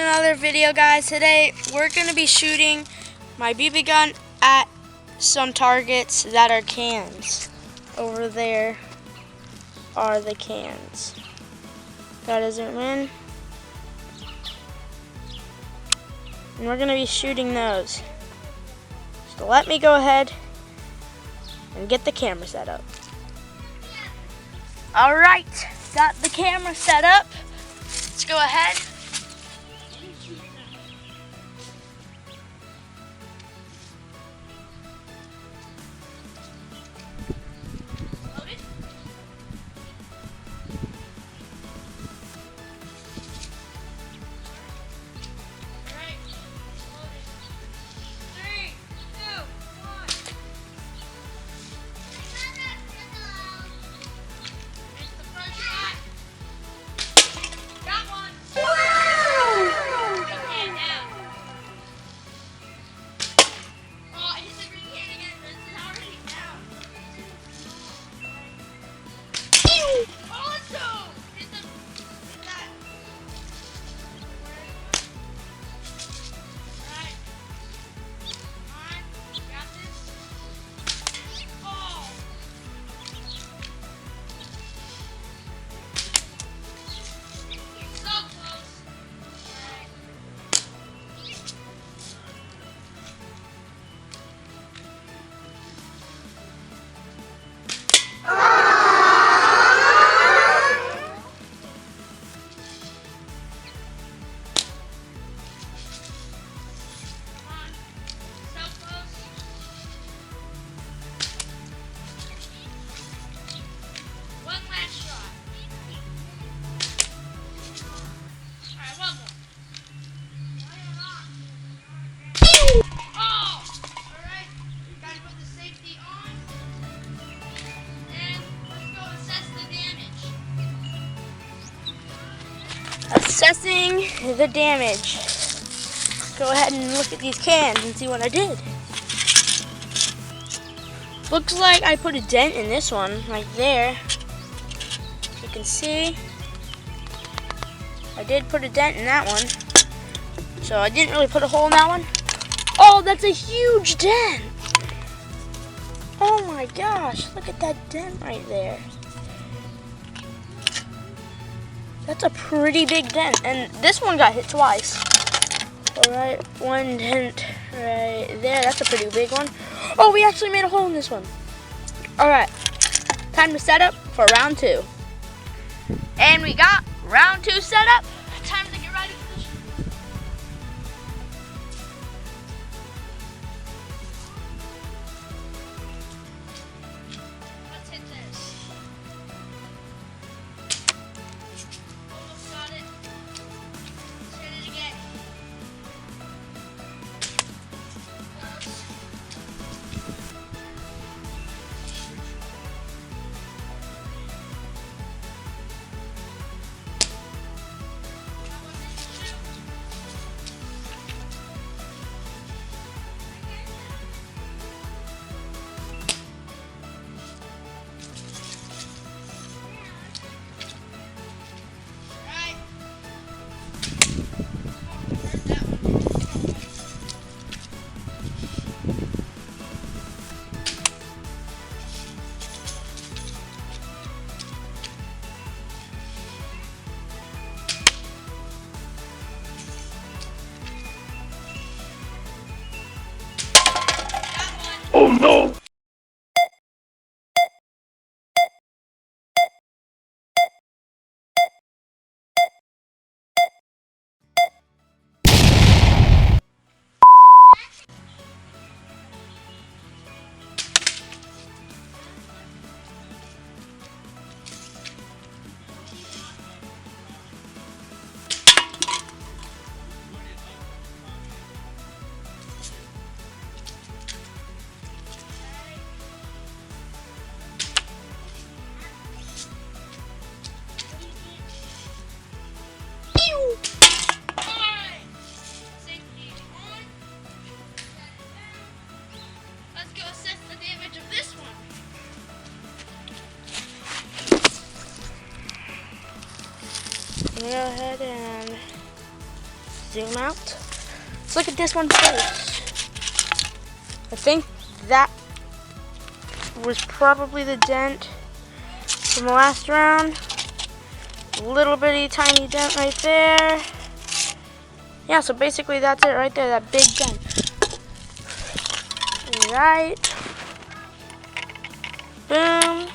another video, guys. Today we're going to be shooting my BB gun at some targets that are cans. Over there are the cans. Gotta zoom in. And we're going to be shooting those. So let me go ahead and get the camera set up. Alright, got the camera set up. Let's go ahead. Loaded. Alright, loaded. 3, 2, 1. It's the first shot. Got one. Assessing the damage. Go ahead and look at these cans and see what I did. Looks like I put a dent in this one right there. You can see I did put a dent in that one. So I didn't really put a hole in that one. Oh, that's a huge dent. Oh my gosh, look at that dent right there. That's a pretty big dent, and this one got hit twice. Alright, one dent right there. That's a pretty big one. Oh, we actually made a hole in this one. Alright, time to set up for round 2. And we got round 2 set up. Time to get ready for this. Let's hit this. Got it. Let's hit it again. Oh no! I'm gonna go ahead and zoom out. Let's look at this one first. I think that was probably the dent from the last round. Little bitty tiny dent right there. Yeah, so basically that's it right there, that big dent. Right. Boom.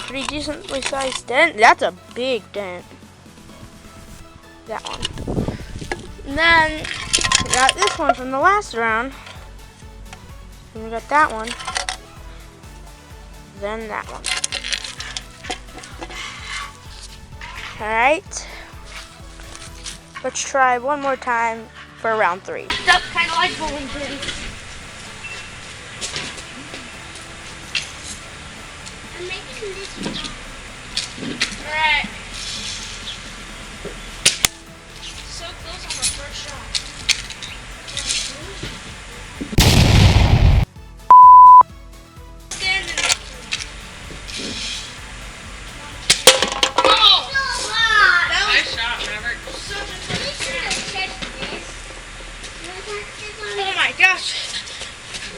Pretty decently sized dent. That's a big dent. That one. And then we got this one from the last round. And we got that one. Then that one. Alright. Let's try one more time for round 3. That's kind of like bowling pins. I'm making this. Alright. So close on the first shot. Standing there. Nice shot, Robert. Oh my gosh.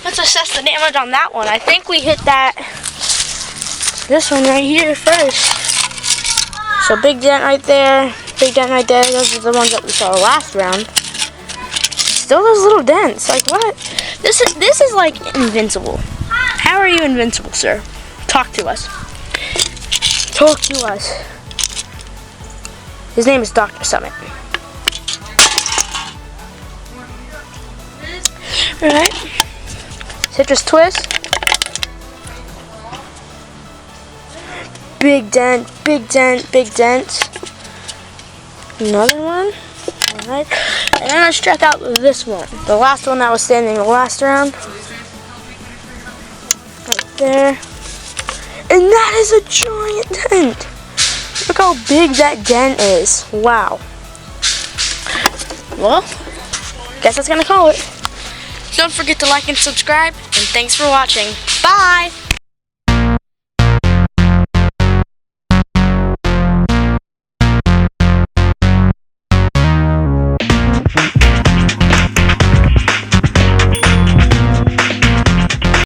Let's assess the damage on that one. I think we hit that, this one right here first. So big dent right there, big dent right there. Those are the ones that we saw last round. Still those little dents, like what? This is like invincible. How are you invincible, sir? Talk to us. Talk to us. His name is Dr. Summit. Alright. Citrus twist. Big dent, big dent, big dent. Another one. Alright. And then let's check out this one. The last one that was standing the last round. Right there. And that is a giant dent. Look how big that dent is. Wow. Well, guess that's gonna call it. Don't forget to like and subscribe, and thanks for watching. Bye!